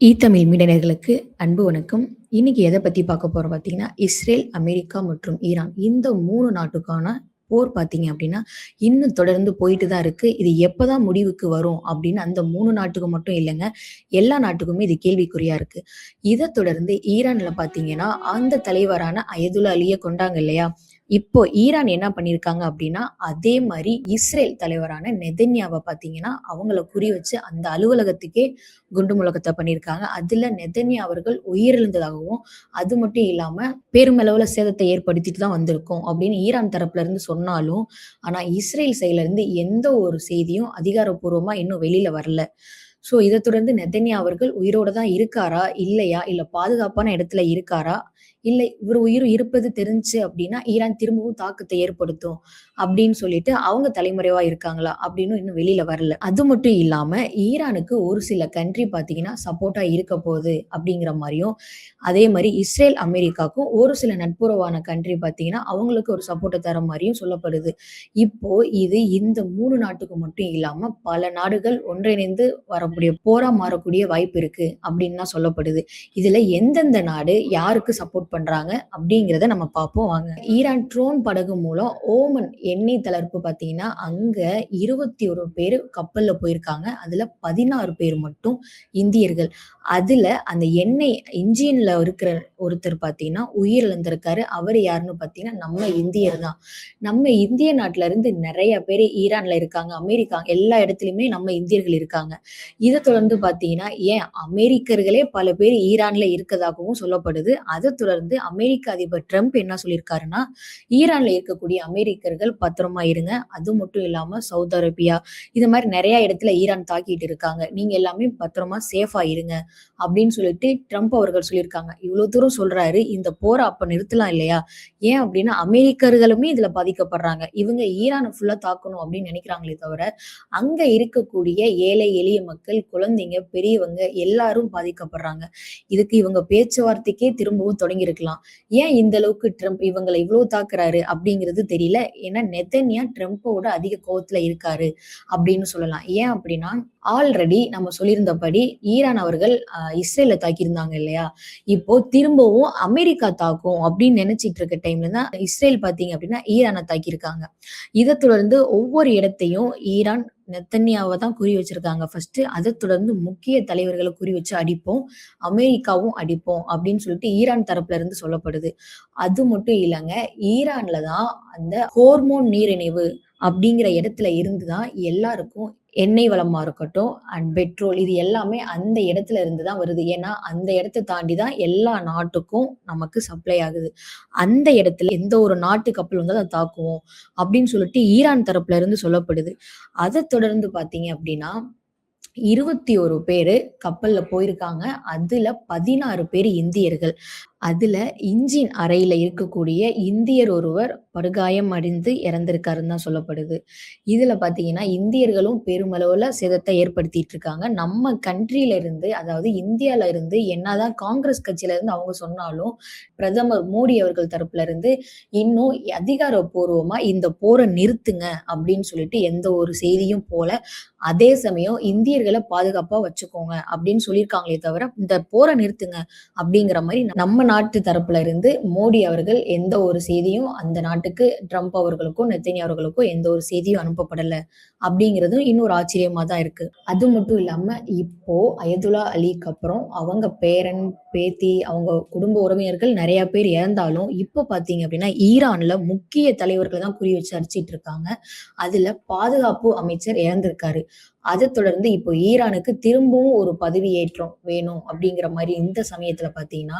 தமிழ் மீடியர்களுக்கு அன்பு வணக்கம். இன்னைக்கு எதை பத்தி பார்க்க போறோம் பார்த்தீங்கன்னா, இஸ்ரேல், அமெரிக்கா மற்றும் ஈரான் இந்த 3 நாட்டுக்கான போர் பார்த்தீங்க அப்படின்னா, இன்னும் தொடர்ந்து போயிட்டு தான் இருக்கு. இது எப்பதான் முடிவுக்கு வரும் அப்படின்னு அந்த 3 நாட்டுக்கு மட்டும் இல்லங்க, எல்லா நாட்டுக்குமே இது கேள்விக்குறியா இருக்கு. இத தொடர்ந்து ஈரான்ல பார்த்தீங்கன்னா, அந்த தலைவரான அயதுல்லா அலிய கொண்டாங்க இல்லையா? இப்போ ஈரான் என்ன பண்ணியிருக்காங்க அப்படின்னா, அதே மாரி இஸ்ரேல் தலைவரான நெதன்யாவ பார்த்தீங்கன்னா, அவங்கள குறி வச்சு அந்த அலுவலகத்துக்கே குண்டு முழக்கத்த பண்ணியிருக்காங்க. அதுல நெதன்யா அவர்கள் உயிரிழந்ததாகவும், அது மட்டும் இல்லாம பெருமளவுல சேதத்தை ஏற்படுத்திட்டு தான் வந்திருக்கோம் அப்படின்னு ஈரான் தரப்புல இருந்து சொன்னாலும், ஆனா இஸ்ரேல் சைடுல இருந்து எந்த ஒரு செய்தியும் அதிகாரப்பூர்வமா இன்னும் வெளியில வரல. இத தொடர்ந்து நெதன்யா அவர்கள் உயிரோட தான் இருக்காரா? இல்லையா? இல்ல பாதுகாப்பான இடத்துல இருக்காரா? இல்ல இவரு உயிர் இருப்பது தெரிஞ்சுச்சு அப்டின்னா, ஈரான் திரும்பவும் தாக்கத்த ஏற்படுத்தும் அப்டின்னு சொல்லிட்டு அவங்க தலைமறைவா இருக்காங்களா? அப்டின்னும் இன்னும் வெளில வரல. அது மட்டும் இல்லாம ஈரானுக்கு ஒரு சில கண்ட்ரி பார்த்தீங்கன்னா, சப்போர்ட்டா இருக்க போது அப்டிங்கிற மாரியும், அதே மாரி இஸ்ரேல், அமெரிக்காக்கும் ஒரு சில நட்புறவான கண்ட்ரி பார்த்தீங்கன்னா, அவங்களுக்கு ஒரு சப்போர்ட்ட தர மாரியும் சொல்லப்படுது. இப்போ இது இந்த 3 நாட்டுக்கு மட்டும் இல்லாம, பல நாடுகள் ஒன்றிணைந்து வரக்கூடிய போரா மாறக்கூடிய வாய்ப்பு இருக்கு அப்டின்னு தான் சொல்லப்படுது. இதுல எந்தெந்த நாடு யாருக்கு சப்போர்ட் பண்றாங்க அப்படிங்கிறத நம்ம பார்ப்போம் வாங்க. ஈரான் ட்ரோன் படகு மூலம் ஓமன் எண்ணெய் தளர்ப்பு பார்த்தீங்கன்னா, அங்க 21 பேரு கப்பல்ல போயிருக்காங்க. அதுல 16 பேர் மட்டும் இந்தியர்கள். அதுல அந்த எண்ணெய் இன்ஜின்ல இருக்கிற ஒருத்தர் பார்த்தீங்கன்னா, உயிரிழந்திருக்காரு. அவரு யாருன்னு பார்த்தீங்கன்னா, நம்ம இந்தியர் தான். நம்ம இந்திய நாட்டுல இருந்து நெறைய பேரு ஈரான்ல இருக்காங்க, அமெரிக்கா எல்லா இடத்துலயுமே நம்ம இந்தியர்கள் இருக்காங்க. இத தொடர்ந்து பார்த்தீங்கன்னா, ஏன் அமெரிக்கர்களே பல பேர் ஈரான்ல இருக்கதாகவும் சொல்லப்படுது. அத தொடர்ந்து அமெரிக்க அதிபர் ட்ரம்ப் என்ன சொல்லியிருக்காருன்னா, ஈரான்ல இருக்கக்கூடிய அமெரிக்கர்கள் பத்திரமா இருங்க. அது மட்டும் இல்லாம சவுதி அரேபியா, இது மாரி நெறைய இடத்துல ஈரான் தாக்கிட்டு இருக்காங்க. நீங்க எல்லாமே பத்திரமா சேஃபா இருங்க. அப்படின்னு சொல்லிட்டு ட்ரம்ப் அவர்கள் சொல்லியிருக்காங்க. இவ்வளோ தூரம் சொல்றாரு. இந்த போர அப்ப நிறுத்தலாம் இல்லையா? ஏன் அப்படின்னா, அமெரிக்கர்களுமே இதுல பாதிக்கப்படுறாங்க. இவங்க ஈரான ஃபுல்லா தாக்கணும் அப்படின்னு நினைக்கிறாங்களே தவிர, அங்க இருக்கக்கூடிய ஏழை எளிய மக்கள், குழந்தைங்க, பெரியவங்க எல்லாரும் பாதிக்கப்படுறாங்க. இதுக்கு இவங்க பேச்சுவார்த்தைக்கே திரும்பவும் தொடங்கியிருக்கலாம். ஏன் இந்த அளவுக்கு ட்ரம்ப் இவங்கள இவ்ளோ தாக்குறாரு அப்படிங்கிறது தெரியல. ஏன்னா நெதன்யா ட்ரம்போட அதிக கோவத்துல இருக்காரு அப்படின்னு சொல்லலாம். ஏன் அப்படின்னா, ஆல்ரெடி நம்ம சொல்லியிருந்தபடி ஈரான் அவர்கள் இஸ்ரேல தாக்கியிருந்தாங்க இல்லையா? இப்போ திரும்பவும் அமெரிக்கா தாக்கும் அப்படின்னு நினைச்சிட்டு இருக்க டைம்ல தான் இஸ்ரேல் பார்த்தீங்க அப்படின்னா, ஈரான தாக்கியிருக்காங்க. இத தொடர்ந்து ஒவ்வொரு இடத்தையும் ஈரான் நெத்தன்யாவ தான் குறி வச்சிருக்காங்க ஃபர்ஸ்ட்டு. அத தொடர்ந்து முக்கிய தலைவர்கள குறி வச்சு அடிப்போம். அமெரிக்காவும் அடிப்போம் அப்படின்னு சொல்லிட்டு ஈரான் தரப்புல இருந்து சொல்லப்படுது. அது மட்டும் இல்லங்க, ஈரான்ல தான் அந்த ஹோர்மோன் நீரிணைவு அப்படிங்கிற இடத்துல இருந்து தான் எல்லாருக்கும் எண்ணெய் வளமா இருக்கட்டும் அண்ட் பெட்ரோல் இது எல்லாமே அந்த இடத்துல இருந்து தான் வருது. ஏன்னா, அந்த இடத்த தாண்டி தான் எல்லா நாட்டுக்கும் நமக்கு சப்ளை ஆகுது. அந்த இடத்துல எந்த ஒரு நாட்டு கப்பல் வந்தாலும் அத தாக்குவோம் அப்படின்னு சொல்லிட்டு ஈரான் தரப்புல இருந்து சொல்லப்படுது. அத தொடர்ந்து பார்த்தீங்க அப்படின்னா, 21 பேரு கப்பல்ல போயிருக்காங்க. அதுல 16 பேரு இந்தியர்கள். அதுல இன்ஜின் அறையில இருக்கக்கூடிய இந்தியர் ஒருவர் படுகாயம் அடைந்து இறந்திருக்காருன்னு தான் சொல்லப்படுது. இதுல பார்த்தீங்கன்னா, இந்தியர்களும் பெருமளவுல சேதத்த ஏற்படுத்திட்டு இருக்காங்க. நம்ம கண்ட்ரில இருந்து அதாவது இந்தியால இருந்து என்னதான் காங்கிரஸ் கட்சியில இருந்து அவங்க சொன்னாலும், பிரதமர் மோடி அவர்கள் தரப்புல இருந்து இன்னும் அதிகாரப்பூர்வமா இந்த போர நிறுத்துங்க அப்படின்னு சொல்லிட்டு எந்த ஒரு செய்தியும் போல. அதே சமயம் இந்தியர்கள பாதுகாப்பா வச்சுக்கோங்க அப்படின்னு சொல்லியிருக்காங்களே தவிர, இந்த போர நிறுத்துங்க அப்படிங்கிற மாரி நம்ம நாட்டு தரப்புல இருந்து மோடி அவர்கள் எந்த ஒரு செய்தியும் அந்த நாட்டுக்கு ட்ரம்ப் அவர்களுக்கும், நெத்தன்யா அவர்களுக்கும் எந்த ஒரு செய்தியும் அனுப்பப்படல. அப்படிங்கிறதும் இன்னொரு ஆச்சரியமா தான் இருக்கு. அது மட்டும் இல்லாம இப்போ அயதுல்லா அலிக்கு அப்புறம் அவங்க பேரன், பேத்தி, அவங்க குடும்ப உறவினர்கள் நெறைய பேர் இறந்தாலும், இப்போ பார்த்தீங்க அப்படின்னா, ஈரான்ல முக்கிய தலைவர்கள தான் குறி வச்சு அடிச்சிட்டு இருக்காங்க. அதுல பாதுகாப்பு அமைச்சர் இறந்திருக்காரு. அத தொடர்ந்து இப்போ ஈரானுக்கு திரும்பவும் ஒரு பதவியேற்றம் வேணும் அப்படிங்கிற மாரி இந்த சமயத்துல பார்த்தீங்கன்னா,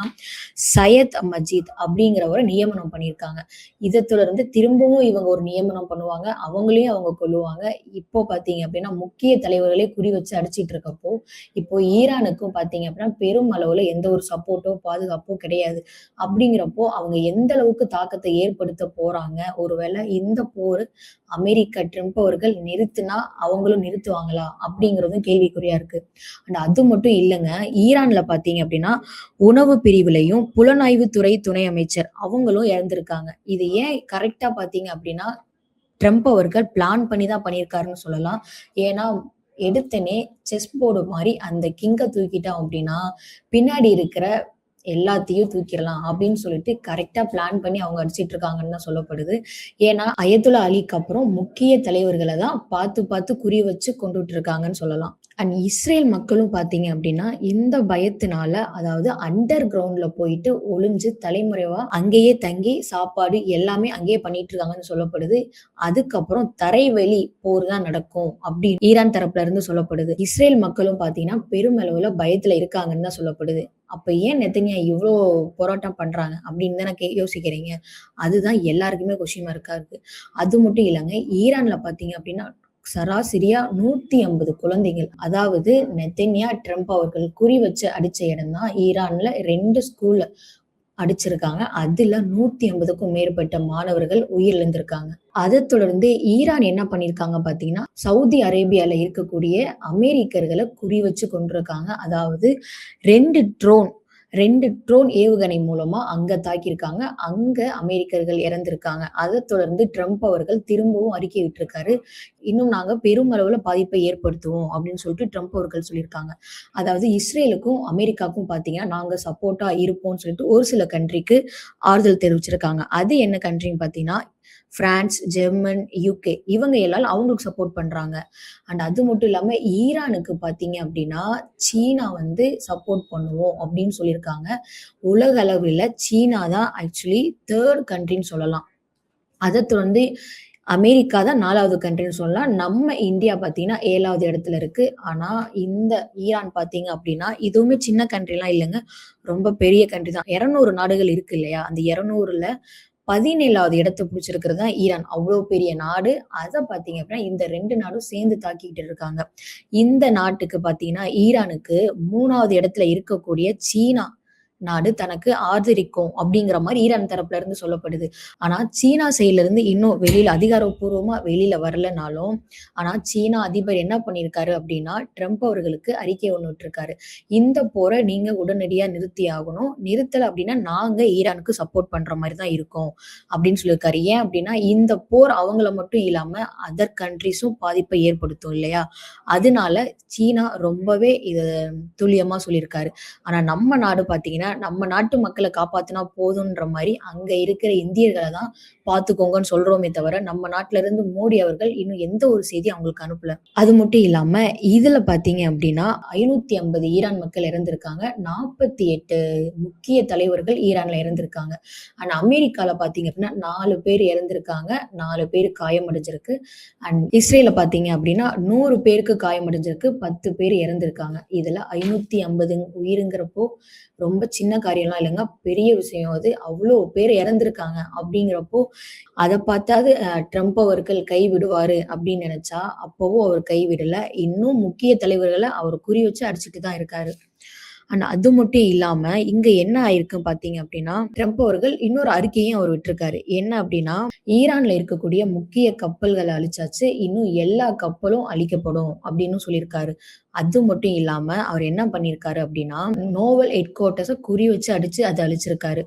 சையத் மஜீத் அப்படிங்கிறவர நியமனம் பண்ணியிருக்காங்க. இத தொடர்ந்து திரும்பவும் இவங்க ஒரு நியமனம் பண்ணுவாங்க. அவங்களையும் அவங்க கொல்லுவாங்க. இப்போ பார்த்தீங்க அப்படின்னா, முக்கிய தலைவர்களே குறி வச்சு அடிச்சிட்டு இருக்கப்போ, இப்போ ஈரானுக்கும் பார்த்தீங்க அப்படின்னா, பெரும் அளவுல எந்த ஒரு சப்போர்ட்டோ, பாதுகாப்போ கிடையாது. அப்படிங்கிறப்போ அவங்க எந்த அளவுக்கு தாக்கத்தை ஏற்படுத்த போறாங்க? ஒருவேள இந்த போர் அமெரிக்கா ட்ரம்ப் அவர்கள் நிறுத்துனா, அவங்களும் நிறுத்துவாங்களா? அப்படிங்கிறதும் கேள்விக்குறியா இருக்கு. அண்ட் அது மட்டும் இல்லங்க. ஈரான்ல பார்த்தீங்க அப்படின்னா, உணவு பிரிவிலயும் புலனாய்வுத்துறை துணை அமைச்சர் அவங்களும் இறந்திருக்காங்க. இது ஏன் கரெக்ட்டா பார்த்தீங்க அப்படின்னா, ட்ரம்ப் அவர்கள் பிளான் பண்ணி தான் பண்ணியிருக்காருன்னு சொல்லலாம். ஏன்னா, எடுத்தோனே செஸ் போர்டு மாரி அந்த கிங்க தூக்கிட்டான் அப்படின்னா, பின்னாடி இருக்கிற எல்லாத்தையும் தூக்கிரலாம் அப்படின்னு சொல்லிட்டு கரெக்ட்டா பிளான் பண்ணி அவங்க அடிச்சிட்டு இருக்காங்கன்னு தான் சொல்லப்படுது. ஏன்னா, அயதுல்லா அலிக்கு அப்புறம் முக்கிய தலைவர்கள தான் பார்த்து பார்த்து குறி வச்சு கொண்டுட்டு இருக்காங்கன்னு சொல்லலாம். அண்ட் இஸ்ரேல் மக்களும் பார்த்தீங்க அப்படின்னா, இந்த பயத்தினால அதாவது அண்டர் கிரவுண்ட்ல போயிட்டு ஒளிஞ்சு தலைமறைவா அங்கேயே தங்கி சாப்பாடு எல்லாமே அங்கேயே பண்ணிட்டு இருக்காங்கன்னு சொல்லப்படுது. அதுக்கப்புறம் தரைவழி போர் தான் நடக்கும் அப்படின்னு ஈரான் தரப்புல இருந்து சொல்லப்படுது. இஸ்ரேல் மக்களும் பார்த்தீங்கன்னா, பெருமளவுல பயத்துல இருக்காங்கன்னு தான் சொல்லப்படுது. அப்ப ஏன் நெத்தனியா இவ்ளோ போராட்டம் பண்றாங்க அப்படின்னு தானே யோசிக்கிறீங்க. அதுதான் எல்லாருக்குமே கொஸ்டின் மார்க்கா இருக்கு. அது மட்டும் இல்லங்க, ஈரான்ல பார்த்தீங்க அப்படின்னா, சராசரியா 150 குழந்தைகள். அதாவது நெத்தன்யா, ட்ரம்ப் அவர்கள் குறி வச்சு அடிச்ச இடம் தான் ஈரான்ல 2 ஸ்கூல்ல அடிச்சிருக்காங்க. அதுல 150க்கும் மேற்பட்ட மாணவர்கள் உயிரிழந்திருக்காங்க. அதைத் தொடர்ந்து ஈரான் என்ன பண்ணியிருக்காங்க பார்த்தீங்கன்னா, சவுதி அரேபியால இருக்கக்கூடிய அமெரிக்கர்கள குறி வச்சு கொண்டிருக்காங்க. அதாவது 2 ட்ரோன் ஏவுகணை மூலமா அங்க தாக்கியிருக்காங்க. அங்க அமெரிக்கர்கள் இறந்திருக்காங்க. அதைத் தொடர்ந்து ட்ரம்ப் அவர்கள் திரும்பவும் அறிக்கை விட்டிருக்காரு. இன்னும் நாங்க பெருமளவுல பாதிப்பை ஏற்படுத்துவோம் அப்படின்னு சொல்லிட்டு ட்ரம்ப் அவர்கள் சொல்லியிருக்காங்க. அதாவது இஸ்ரேலுக்கும் அமெரிக்காவுக்கும் பார்த்தீங்கன்னா, நாங்க சப்போர்ட்டா இருப்போம்னு சொல்லிட்டு ஒரு சில கண்ட்ரிக்கு ஆறுதல் தெரிவிச்சிருக்காங்க. அது என்ன கண்ட்ரின்னு பார்த்தீங்கன்னா, பிரான்ஸ், ஜெர்மன், யுகே இவங்க எல்லாரும் அவங்களுக்கு சப்போர்ட் பண்றாங்க. அண்ட் அது மட்டும் இல்லாம ஈரானுக்கு பார்த்தீங்க அப்படின்னா, சீனா வந்து சப்போர்ட் பண்ணுவோம் அப்படின்னு சொல்லியிருக்காங்க. உலக அளவுல சீனா தான் ஆக்சுவலி 3 கண்ட்ரின்னு சொல்லலாம். அத தொடர்ந்து அமெரிக்கா தான் 4வது கண்ட்ரின்னு சொல்லலாம். நம்ம இந்தியா பார்த்தீங்கன்னா 7வது இடத்துல இருக்கு. ஆனா இந்த ஈரான் பார்த்தீங்க அப்படின்னா, இதுவுமே சின்ன கண்ட்ரிலாம் இல்லங்க. ரொம்ப பெரிய கண்ட்ரி தான். 200 நாடுகள் இருக்கு இல்லையா? அந்த 200ல 17வது இடத்த பிடிச்சிருக்கிறது தான் ஈரான். அவ்ளோ பெரிய நாடு. அத பார்த்தீங்க அப்படின்னா, இந்த 2 நாடும் சேர்ந்து தாக்கிட்டு இருக்காங்க. இந்த நாட்டுக்கு பார்த்தீங்கன்னா, ஈரானுக்கு 3வது இடத்துல இருக்கக்கூடிய சீனா நாடு தனக்கு ஆதரிக்கும் அப்படிங்கிற மாரி ஈரான் தரப்புல இருந்து சொல்லப்படுது. ஆனா, சீனா சைட்ல இருந்து இன்னும் வெளியில அதிகாரப்பூர்வமா வெளியில வரலனாலும், ஆனா சீனா அதிபர் என்ன பண்ணியிருக்காரு அப்படின்னா, ட்ரம்ப் அவர்களுக்கு அறிக்கை ஒண்ணு விட்டிருக்காரு. இந்த போர நீங்க உடனடியா நிறுத்தி ஆகணும். நிறுத்தல அப்படின்னா, நாங்க ஈரானுக்கு சப்போர்ட் பண்ற மாரி தான் இருக்கும் அப்படின்னு சொல்லியிருக்காரு. ஏன் அப்படின்னா, இந்த போர் அவங்கள மட்டும் இல்லாம அதர் கண்ட்ரீஸும் பாதிப்பை ஏற்படுத்தும் இல்லையா? அதனால சீனா ரொம்பவே இத துல்லியமா சொல்லியிருக்காரு. ஆனா நம்ம நாடு பார்த்தீங்கன்னா, நம்ம நாட்டு மக்கள காப்பாத்துனா போதுன்ற மாரி அங்க இருக்கிற இந்தியர்கள தான் பார்த்துக்கோங்கன்னு சொல்றோமே தவிர, நம்ம நாட்டுல இருந்து மோடி அவர்கள் இன்னும் எந்த ஒரு செய்தியும் அவங்களுக்கு அனுப்பல. அது மட்டும் இல்லாம இதுல பார்த்தீங்க அப்படின்னா, 550 ஈரான் மக்கள் இறந்திருக்காங்க. 48 முக்கிய தலைவர்கள் ஈரான்ல இறந்திருக்காங்க. ஆனா அமெரிக்கால பார்த்தீங்க அப்படின்னா 4 பேர் இறந்திருக்காங்க. 4 பேர் காயமடைஞ்சிருக்கு. அண்ட் இஸ்ரேல பார்த்தீங்க அப்படின்னா 100 பேருக்கு காயமடைஞ்சிருக்கு. 10 பேர் இறந்திருக்காங்க. இதுல 550 உயிருங்கிறப்போ ரொம்ப சின்ன காரியம்லாம் இல்லங்க. பெரிய விஷயம் அது. அவ்ளோ பேர் இறந்திருக்காங்க அப்படிங்கிறப்போ, அத பார்த்தாவது ட்ரம்ப் அவர்கள் கைவிடுவாரு அப்படின்னு நெனச்சா, அப்பவும் அவர் கைவிடல. இன்னும் முக்கிய தலைவர்கள அவர் குறி வச்சு அடிச்சுட்டு தான் இருக்காரு. ஆனா அது மட்டும் இல்லாம, இங்க என்ன ஆயிருக்கு பார்த்தீங்க அப்படின்னா, ட்ரம்ப் அவர்கள் இன்னொரு அறிக்கையும் அவர் விட்டிருக்காரு. என்ன அப்படின்னா, ஈரான்ல இருக்கக்கூடிய முக்கிய கப்பல்கள அழிச்சாச்சு. இன்னும் எல்லா கப்பலும் அழிக்கப்படும் அப்படின்னு சொல்லியிருக்காரு. அது மட்டும் இல்லாம, அவர் என்ன பண்ணியிருக்காரு அப்படின்னா, நோவல் ஹெட் குவார்ட்டர்ஸ குறி வச்சு அடிச்சு அத அழிச்சிருக்காரு.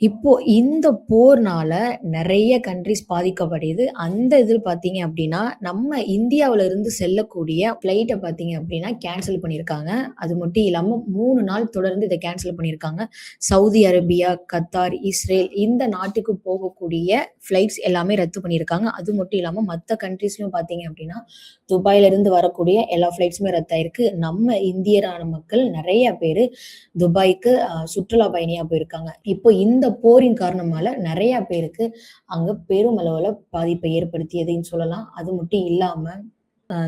இப்போ இந்த போர்னால நெறைய கண்ட்ரீஸ் பாதிக்கப்படுது. அந்த இதில பார்த்தீங்க அப்டின்னா, நம்ம இந்தியாவுல இருந்து செல்லக்கூடிய ஃப்ளைட்ட பார்த்தீங்க அப்டின்னா, கேன்சல் பண்ணியிருக்காங்க. அது மட்டும் இல்லாம 3 நாள் தொடர்ந்து இத கேன்சல் பண்ணியிருக்காங்க. சவுதி அரேபியா, கத்தார், இஸ்ரேல் இந்த நாட்டுக்கு போகக்கூடிய ஃப்ளைட்ஸ் எல்லாமே ரத்து பண்ணியிருக்காங்க. அது மட்டும் இல்லாம மத்த கண்ட்ரீஸ்லயும் பார்த்தீங்க அப்டின்னா, துபாயில இருந்து வரக்கூடிய எல்லா ஃப்ளைட்ஸுமே ரத்தாயிருக்கு. நம்ம இந்தியரான மக்கள் நெறைய பேரு துபாய்க்கு சுற்றுலா பயணியா போயிருக்காங்க. இப்போ இந்த போரின் காரணமால நெறைய பேருக்கு அங்க பெருமளவுல பாதிப்பை ஏற்படுத்தியதுன்னு சொல்லலாம். அது மட்டும் இல்லாம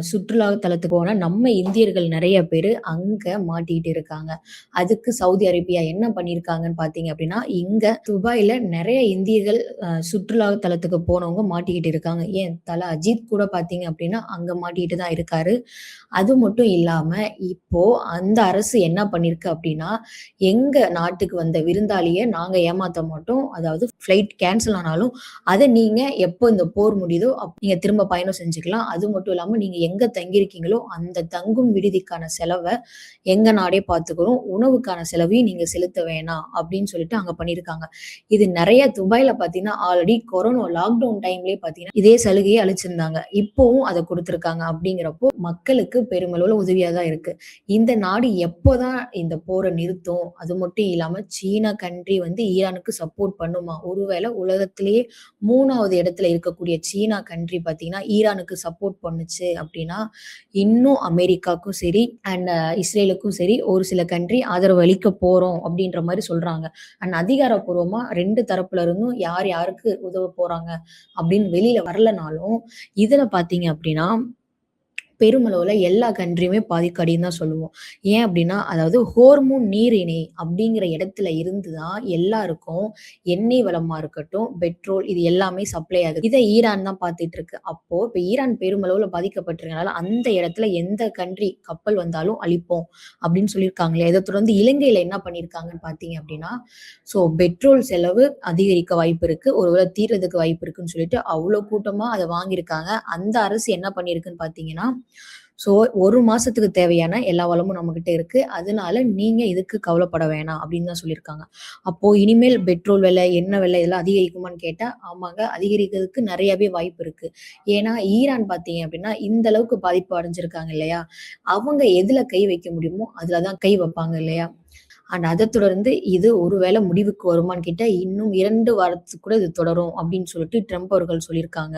சுற்றுலா தலத்துக்கு போன நம்ம இந்தியர்கள் நெறைய பேரு அங்க மாட்டிட்டு இருக்காங்க. அதுக்கு சவுதி அரேபியா என்ன பண்ணியிருக்காங்கன்னு பார்த்தீங்க அப்டின்னா, இங்க துபாய்ல நெறைய இந்தியர்கள் சுற்றுலா தலத்துக்கு போனவங்க மாட்டிக்கிட்டு இருக்காங்க. ஏன் தல அஜித் கூட பார்த்தீங்க அப்டின்னா, அங்க மாட்டிட்டு தான் இருக்காரு. அது மட்டும் இல்லாம, இப்போ அந்த அரசு என்ன பண்ணிருக்கு அப்டின்னா, எங்க நாட்டுக்கு வந்த விருந்தாளிய நாங்க ஏமாத்த மாட்டோம். அதாவது ஃப்ளைட் கேன்சல் ஆனாலும், அத நீங்க எப்போ இந்த போர் முடியுதோ, நீங்க திரும்ப பயணம் செஞ்சுக்கலாம். அது மட்டும் இல்லாம நீங்க எங்க தங்கியிருக்கீங்களோ அந்த தங்கும் விடுதிக்கான செலவ எங்க நாடே பார்த்துக்கிறோம். உணவுக்கான செலவையும் நீங்க செலுத்த வேணாம் அப்படின்னு சொல்லிட்டு அங்க பண்ணியிருக்காங்க. இது நெறைய துபாய்ல பார்த்தீங்கன்னா, ஆல்ரெடி கொரோனா லாக்டவுன் டைம்லயே பார்த்தீங்கன்னா, இதே சலுகைய அளிச்சிருந்தாங்க. இப்பவும் அத குடுத்துருக்காங்க. அப்படிங்கிறப்போ மக்களுக்கு பெருமளவுல உதவியா தான் இருக்கு. இந்த நாடு எப்போதான் இந்த போர நிறுத்தும்? அது மட்டும் இல்லாம சீனா கண்ட்ரி வந்து ஈரானுக்கு சப்போர்ட் பண்ணுமா? ஒருவேள உலகத்திலேயே 3வது இடத்துல இருக்கக்கூடிய சீனா கண்ட்ரி பார்த்தீங்கன்னா, ஈரானுக்கு சப்போர்ட் பண்ணுச்சு அப்படின்னா, இன்னும் அமெரிக்காக்கும் சரி அண்ட் இஸ்ரேலுக்கும் சரி ஒரு சில கண்ட்ரி ஆதரவு அளிக்க போறோம் அப்படின்ற மாரி சொல்றாங்க. அண்ட் அதிகாரப்பூர்வமா 2 தரப்புல இருந்தும் யார் யாருக்கு உதவ போறாங்க அப்படின்னு வெளியில வரலனாலும், இதுல பார்த்தீங்க அப்படின்னா பெருமளவுல எல்லா கண்ட்ரியுமே பாதிக்கடின்னு தான் சொல்லுவோம். ஏன் அப்டின்னா, அதாவது ஹோர்மூன் நீரிணை அப்படிங்கிற இடத்துல இருந்து தான் எல்லாருக்கும் எண்ணெய் வளமா இருக்கட்டும், பெட்ரோல் இது எல்லாமே சப்ளை ஆகுது. இத ஈரான் தான் பார்த்துட்டு இருக்கு. அப்போ இப்ப ஈரான் பெருமளவுல பாதிக்கப்பட்டிருக்கனால, அந்த இடத்துல எந்த கண்ட்ரி கப்பல் வந்தாலும் அழிப்போம் அப்படின்னு சொல்லியிருக்காங்களே. இத தொடர்ந்து இலங்கையில என்ன பண்ணியிருக்காங்கன்னு பார்த்தீங்க அப்படின்னா, பெட்ரோல் செலவு அதிகரிக்க வாய்ப்பு இருக்கு. ஒருவேள தீர்றதுக்கு வாய்ப்பு இருக்குன்னு சொல்லிட்டு அவ்ளோ கூட்டமா அத வாங்கியிருக்காங்க. அந்த அரசு என்ன பண்ணியிருக்குன்னு பார்த்தீங்கன்னா, ஸோ 1 மாசத்துக்கு தேவையான எல்லா வளமும் நம்மகிட்ட இருக்கு. அதனால நீங்க இதுக்கு கவலைப்பட வேணாம் அப்படின்னு தான் சொல்லியிருக்காங்க. அப்போ இனிமேல் பெட்ரோல் விலை, எண்ணெய் விலை இதெல்லாம் அதிகரிக்குமான்னு கேட்டா, ஆமாங்க அதிகரிக்கிறதுக்கு நெறையாவே வாய்ப்பு இருக்கு. ஏன்னா ஈரான் பார்த்தீங்க அப்படின்னா, இந்த அளவுக்கு பாதிப்பு அடைஞ்சிருக்காங்க இல்லையா? அவங்க எதுல கை வைக்க முடியுமோ, அதுல தான் கை வைப்பாங்க இல்லையா? அண்ட் அத தொடர்ந்து இது ஒரு வேள முடிவுக்கு வருமான்னு கேட்டா, இன்னும் 2 வாரத்துக்கு கூட இது தொடரும் அப்படின்னு சொல்லிட்டு ட்ரம்ப் அவர்கள் சொல்லியிருக்காங்க.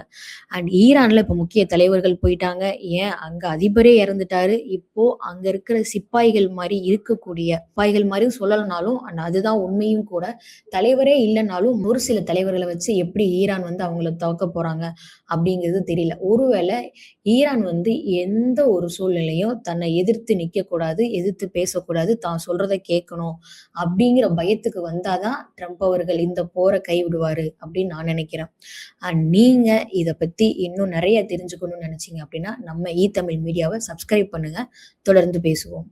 அண்ட் ஈரான்ல இப்ப முக்கிய தலைவர்கள் போயிட்டாங்க. ஏன் அங்க அதிபரே இறந்துட்டாரு. இப்போ அங்க இருக்கிற சிப்பாய்கள் மாரி இருக்கக்கூடிய சிப்பாய்கள் மாரியும் சொல்லலனாலும், அண்ட் அதுதான் உண்மையும் கூட. தலைவரே இல்லனாலும் ஒரு சில தலைவர்கள வச்சு எப்படி ஈரான் வந்து அவங்கள தாக்க போறாங்க அப்படிங்கிறது தெரியல. ஒருவேள ஈரான் வந்து எந்த ஒரு சூழ்நிலையும் தன்னை எதிர்த்து நிக்கக்கூடாது, எதிர்த்து பேசக்கூடாது, தான் சொல்றத கேட்கணும் அப்படிங்கிற பயத்துக்கு வந்தா தான் ட்ரம்ப் அவர்கள் இந்த போர கைவிடுவாரு அப்படின்னு நான் நினைக்கிறேன். நீங்க இத பத்தி இன்னும் நெறைய தெரிஞ்சுக்கணும்னு நினைச்சீங்க அப்படின்னா, நம்ம தமிழ் மீடியாவ சப்ஸ்கிரைப் பண்ணுங்க. தொடர்ந்து பேசுவோம்.